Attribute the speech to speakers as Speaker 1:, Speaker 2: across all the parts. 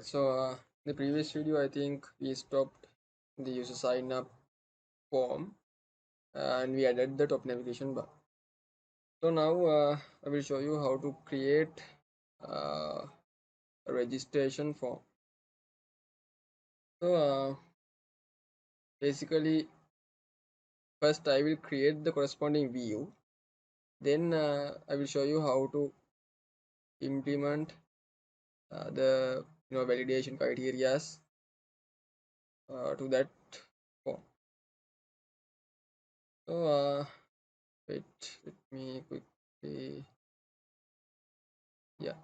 Speaker 1: Right, so the previous video I think we stopped the user sign up form and we added the top navigation bar. So now I will show you how to create a registration form. So basically first I will create the corresponding view, then I will show you how to implement the validation criterias to that form. So wait, let me quickly, yeah,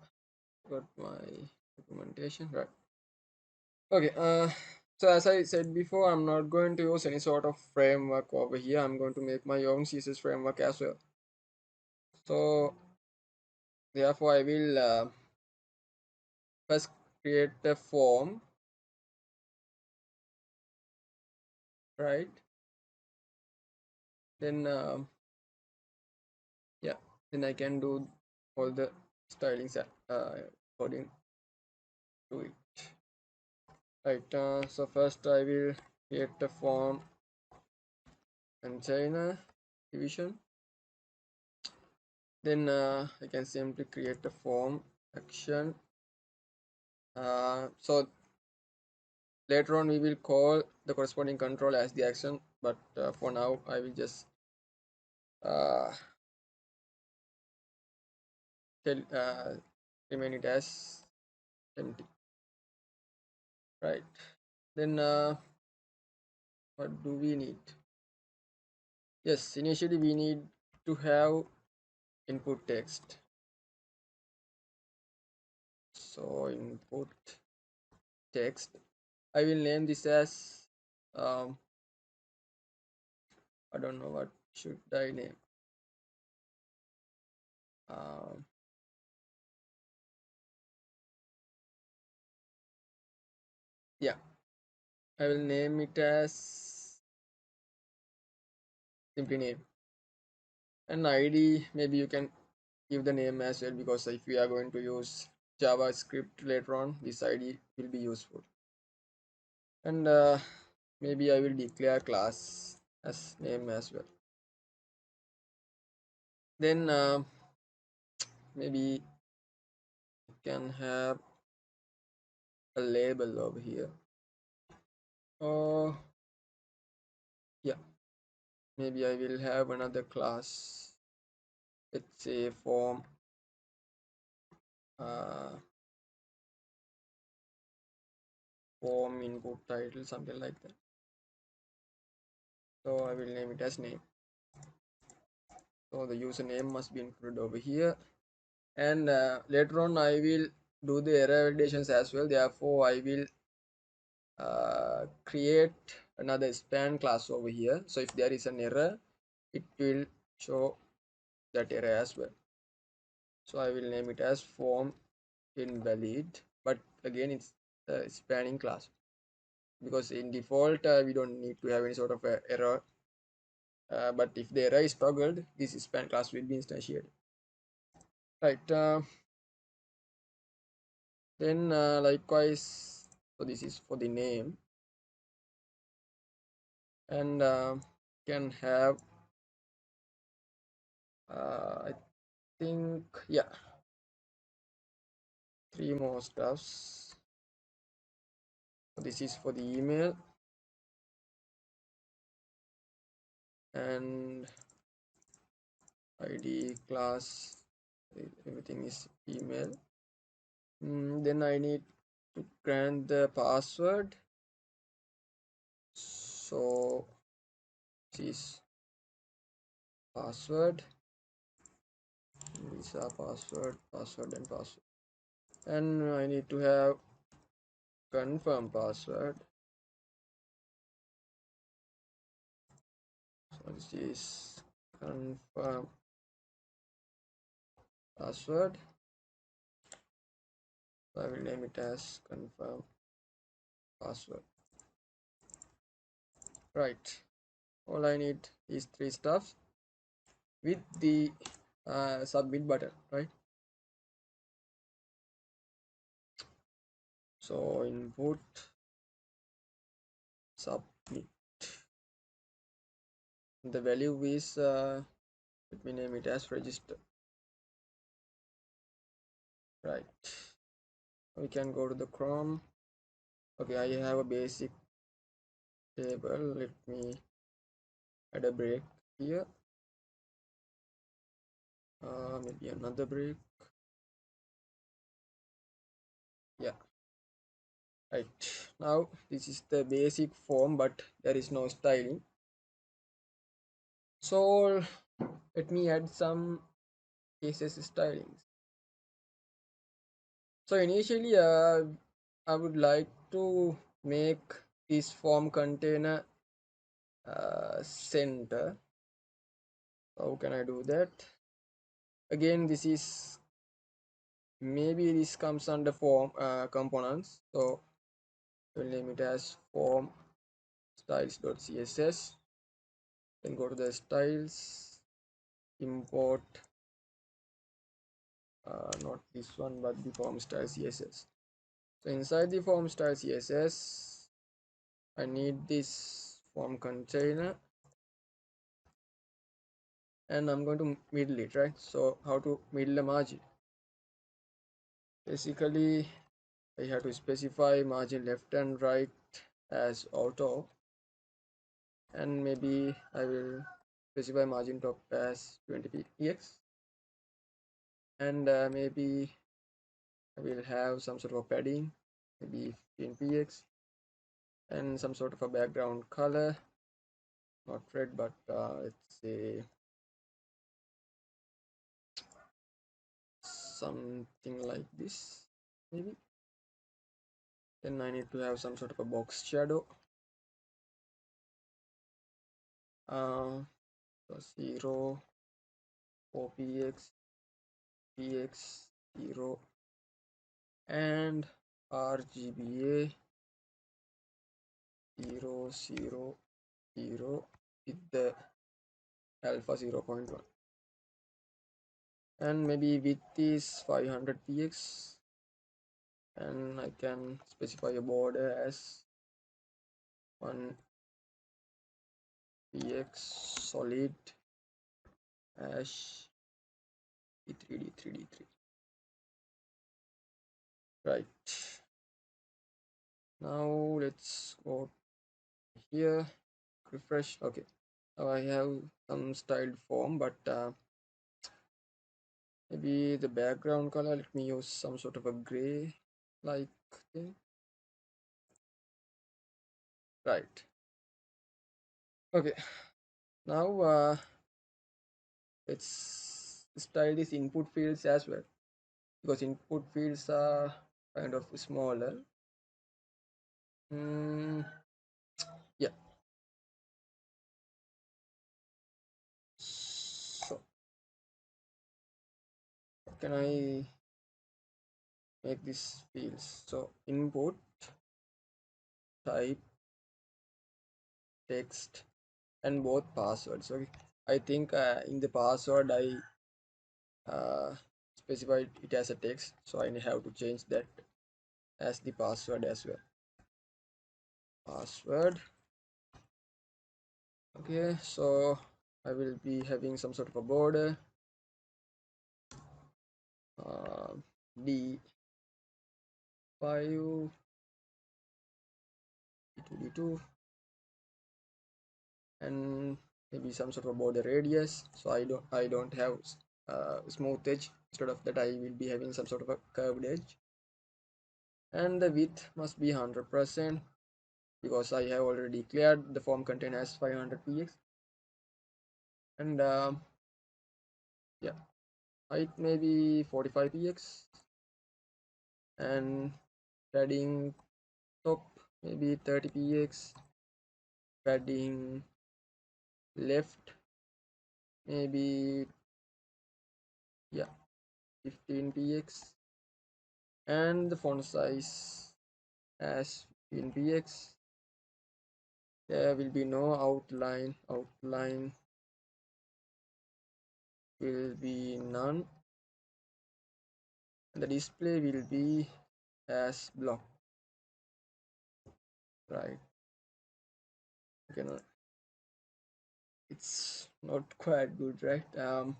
Speaker 1: got my documentation right. Okay, so as I said before, I'm not going to use any sort of framework over here. I'm going to make my own CSS framework as well. So therefore I will first create a form, right? Then yeah, then I can do all the stylings according to it. Right, so first I will create a form container division. Then I can simply create a form action. So later on we will call the corresponding control as the action, but for now I will just remain it as empty. Right, then what do we need? Yes, initially we need to have input text. So input text, I will name this as I don't know what should I name. Yeah, I will name it as simply name, and ID maybe you can give the name as well, because if we are going to use JavaScript later on, this ID will be useful. And maybe I will declare class as name as well. Then maybe you can have a label over here. Oh yeah, maybe I will have another class. Let's say form form input title, something like that. So I will name it as name. So the username must be included over here, and later on I will do the error validations as well. Therefore I will create another span class over here, so if there is an error it will show that error as well. So I will name it as form invalid, but again it's a spanning class, because in default we don't need to have any sort of error, but if the error is toggled, this span class will be instantiated. Right, then likewise, so this is for the name, and can have I think, yeah, 3 more stuffs. So this is for the email, and ID class, everything is email. Then I need to grant the password. So this is password, these are password, and password, and I need to have confirm password. So this is confirm password. So I will name it as confirm password. Right, all I need is 3 stuff with the submit button, right? So input submit. The value is let me name it as register. Right, we can go to the Chrome. Okay, I have a basic table. Let me add a break here, maybe another break. Yeah, right. Now this is the basic form, but there is no styling. So let me add some Css stylings. So initially I would like to make this form container center. How can I do that? Again, this is maybe this comes under form components. So we'll name it as form styles.css. Then go to the styles, import not this one but the form style css. So inside the form style css I need this form container and I'm going to middle it, right? So how to middle a margin? Basically I have to specify margin left and right as auto, and maybe I will specify margin top as 20 px, and maybe I will have some sort of a padding, maybe 15 px, and some sort of a background color, not red but let's say something like this maybe. Then I need to have some sort of a box shadow, uh, so 0 4px px 0 and RGBA 000 with the alpha 0.1, and maybe width is 500 px, and I can specify a border as 1 px solid hash e3d3d3. Right, now let's go here, refresh. Okay, now I have some styled form, but maybe the background color, let me use some sort of a gray like thing. Right, okay, now let's style these input fields as well, because input fields are kind of smaller. Yeah, so how can I make these fields? So input type text and both passwords. Okay, I think in the password I specified it as a text, so I have to change that as the password as well. Password. Okay, so I will be having some sort of a border, d5 d2 and maybe some sort of a border radius, so I don't have smooth edge. Instead of that I will be having some sort of a curved edge, and the width must be 100% because I have already declared the form contain as 500 px, and yeah, height maybe 45 px, and padding top maybe 30 px, padding left maybe, yeah, 15 px, and the font size as 15 px. There will be no outline will be none, and the display will be as block. right. Okay, no, it's not quite good, right?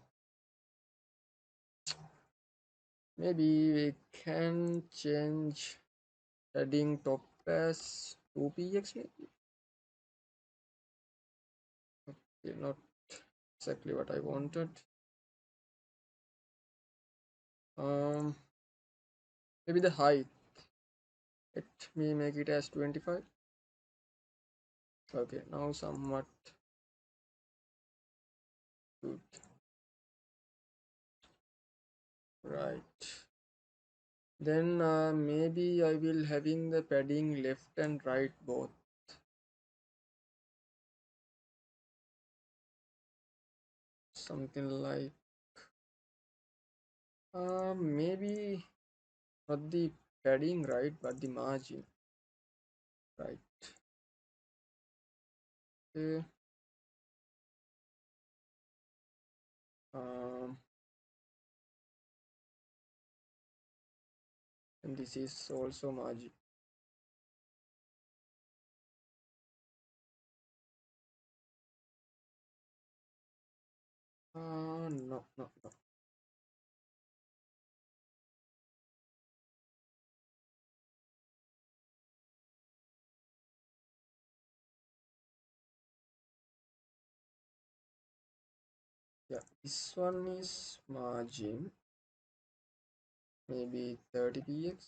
Speaker 1: Maybe we can change heading top as 2px maybe. Okay, not exactly what I wanted. Um, Maybe the height. Let me make it as 25. Okay, now somewhat good. Right. Then maybe I will having the padding left and right both. Something like maybe not the padding right, but the margin. Right. Okay. Um, and this is also margin. No, no, no. Yeah, this one is margin. Maybe 30px.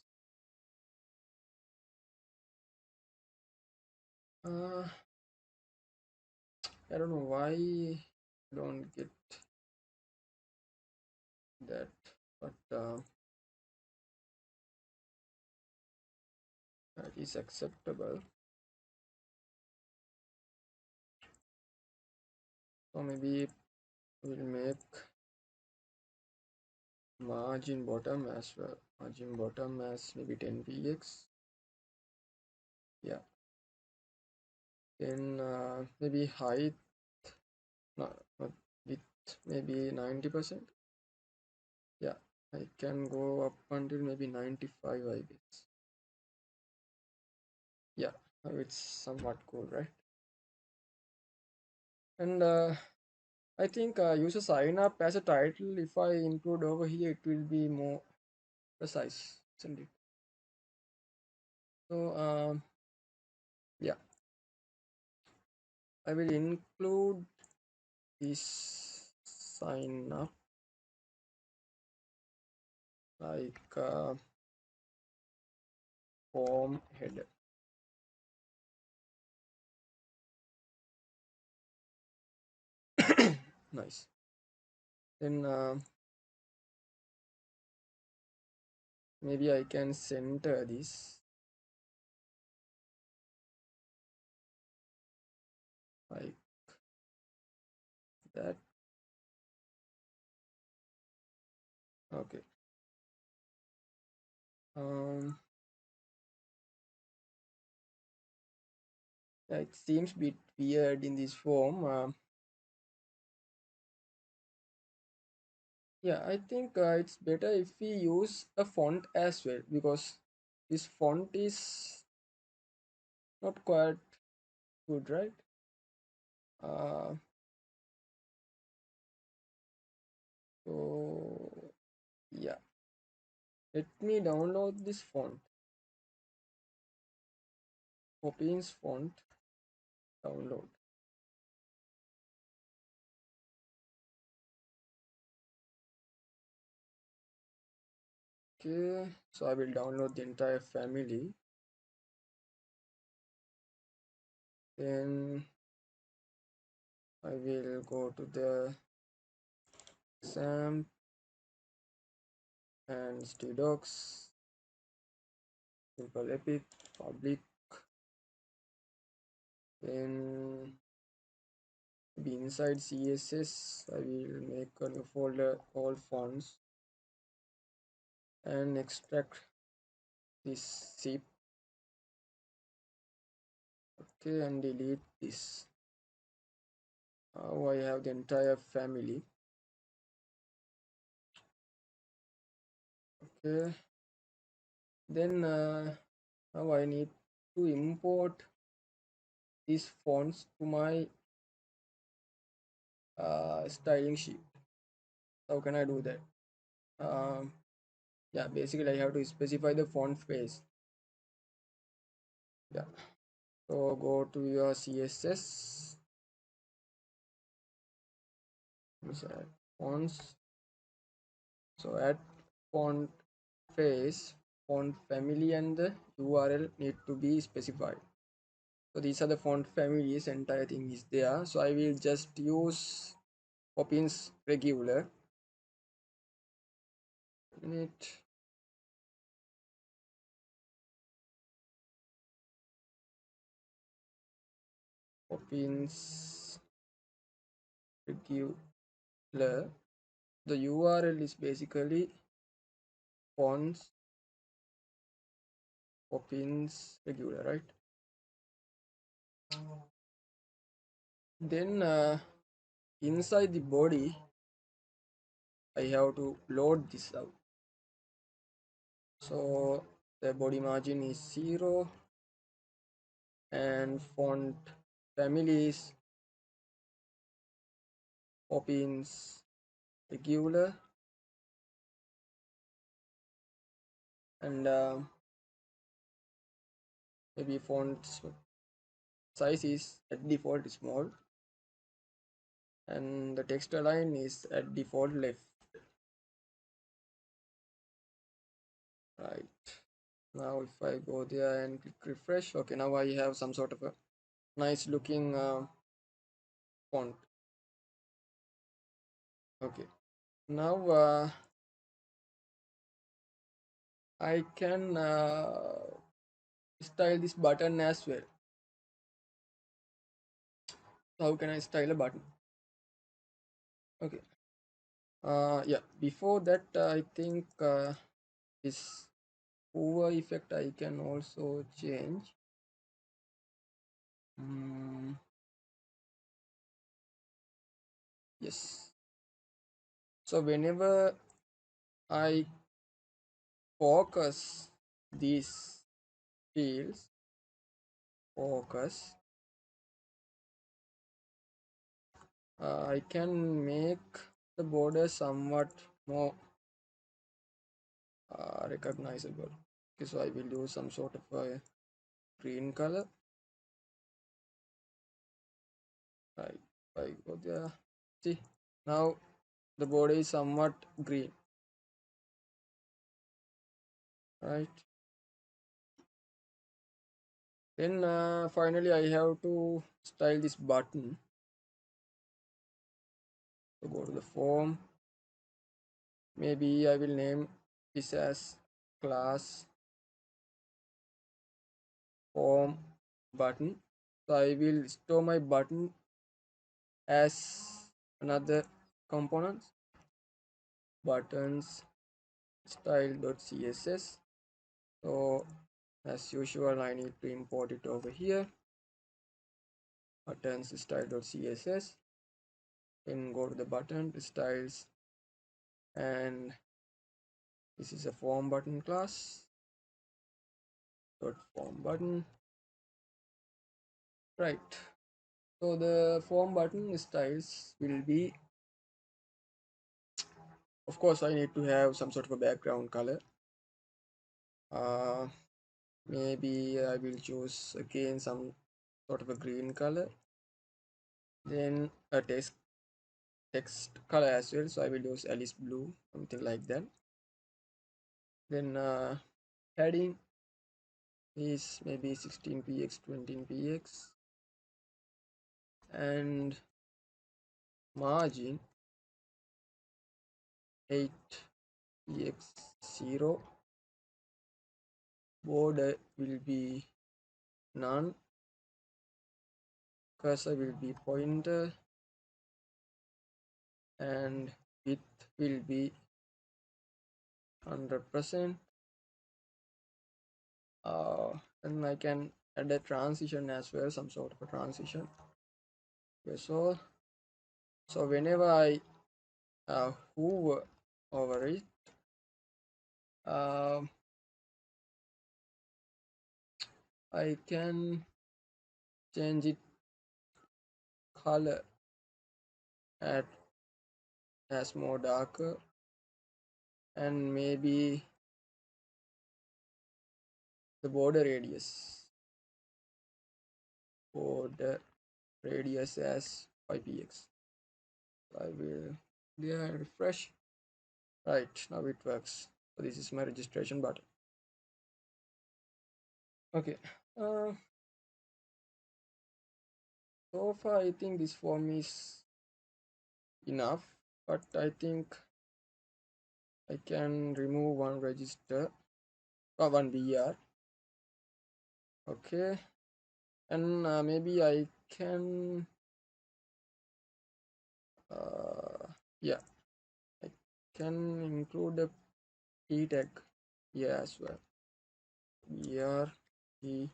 Speaker 1: Uh, I don't know why I don't get that, but that is acceptable. So maybe we'll make margin bottom as well. Margin bottom as maybe 10px. Yeah. Then maybe height, not width, maybe 90%. Yeah, I can go up until maybe 95, I guess. Yeah, it's somewhat cool, right? And I think user sign up as a title. If I include over here, it will be more precise, isn't it? So yeah, I will include this sign up like form header. Nice. Then maybe I can center this like that. Okay. Um, yeah, it seems a bit weird in this form. Yeah, I think it's better if we use a font as well because this font is not quite good, right? Uh, so yeah, let me download this font. Copying font download. Okay, so I will download the entire family. Then I will go to the exam and stdocs, simple epic, public. Then be inside CSS, I will make a new folder, all fonts, and extract this zip. Okay, and delete this. Now I have the entire family. Okay, then now I need to import these fonts to my styling sheet. How can I do that? Yeah, basically I have to specify the font face. Yeah, so go to your CSS, add fonts. So add font face, font family, and the URL need to be specified. So these are the font families, entire thing is there. So I will just use Poppins regular init Poppins regular. The URL is basically fonts Poppins regular, right? Then inside the body, I have to load this out. So the body margin is 0 and font family is Poppins regular, and maybe font size is at default small, and the text align is at default left. Right, now if I go there and click refresh, okay, now I have some sort of a nice looking font. Okay, now I can style this button as well. How can I style a button? Okay, yeah, before that I think this hover effect I can also change. Yes, so whenever I focus these fields, focus, I can make the border somewhat more recognizable. Okay, so I will use some sort of a green color. Right, I go there. See, now the border is somewhat green. Right. Then finally I have to style this button. So go to the form. Maybe I will name this as class form button. So I will store my button as another component, buttons style.css. So as usual I need to import it over here, buttons style.css, then go to the button styles, and this is a form button class dot form button. Right, so the form button styles will be, of course I need to have some sort of a background color. Maybe I will choose again some sort of a green color, then a text color as well, so I will use Alice blue, something like that. Then heading is maybe 16px 20px, and margin 8px 0, border will be none, cursor will be pointer, and width will be 100%. And I can add a transition as well, some sort of a transition. Okay, so whenever I hover over it, uh, I can change it color at as more darker, and maybe the border radius as 5px. I will, yeah, refresh. Right, now it works. So this is my registration button. Okay, uh, so far I think this form is enough, but I think I can remove one register or one VR. Okay, and maybe I can yeah, I can include a p tag here as well. VR p,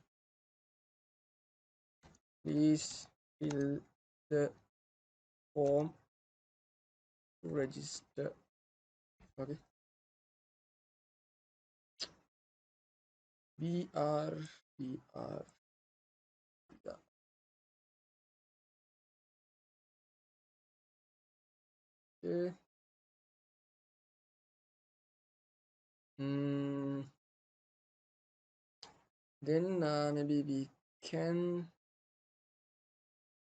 Speaker 1: please fill the form to register. Okay, VR yeah. Okay. Hmm. Then maybe we can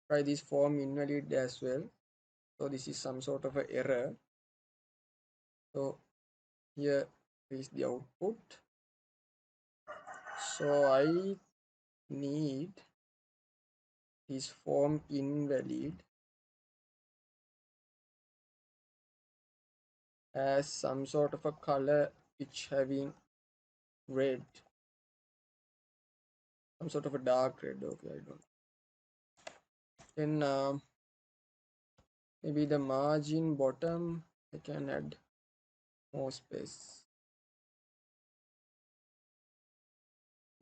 Speaker 1: try this form invalid as well. So this is some sort of a error. So here is the output. So I need this form invalid as some sort of a color which having red, some sort of a dark red. Okay, I don't. Then maybe the margin bottom I can add more space.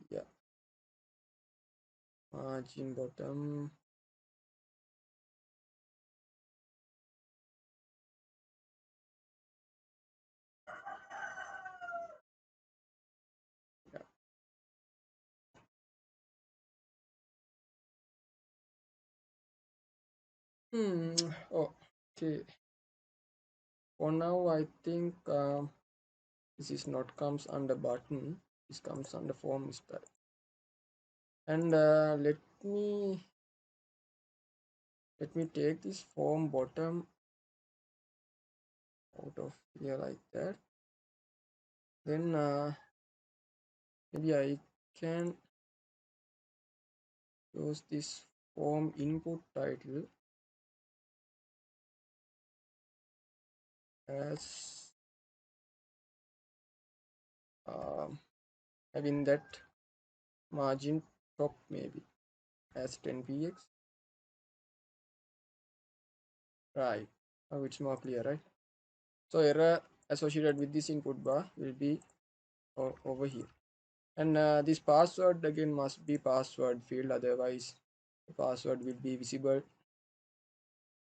Speaker 1: Yeah, margin bottom. Yeah. Oh, okay. For now, I think this is not comes under button. This comes under form style. And let me take this form bottom out of here like that. Then maybe I can use this form input title as having that margin top maybe as 10px. Right, now it's more clear, right? So error associated with this input bar will be over here. And this password again must be password field, otherwise the password will be visible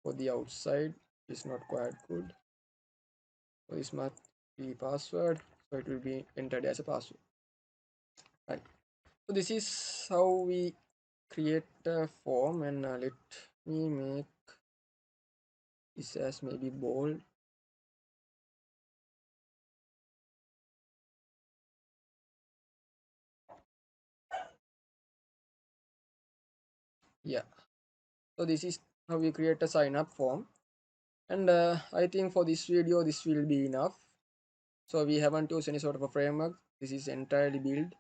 Speaker 1: for the outside. It's not quite good. So this must be password, so it will be entered as a password, right? So this is how we create a form. And let me make this as maybe bold. Yeah, so this is how we create a sign up form. And I think for this video this will be enough. So we haven't used any sort of a framework. This is entirely built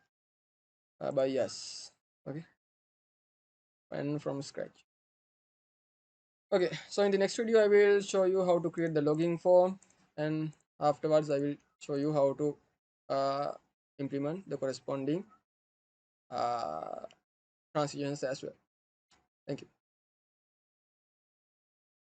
Speaker 1: by us. Okay, and from scratch. Okay, so in the next video I will show you how to create the logging form, and afterwards I will show you how to uh, implement the corresponding transitions as well. Thank you.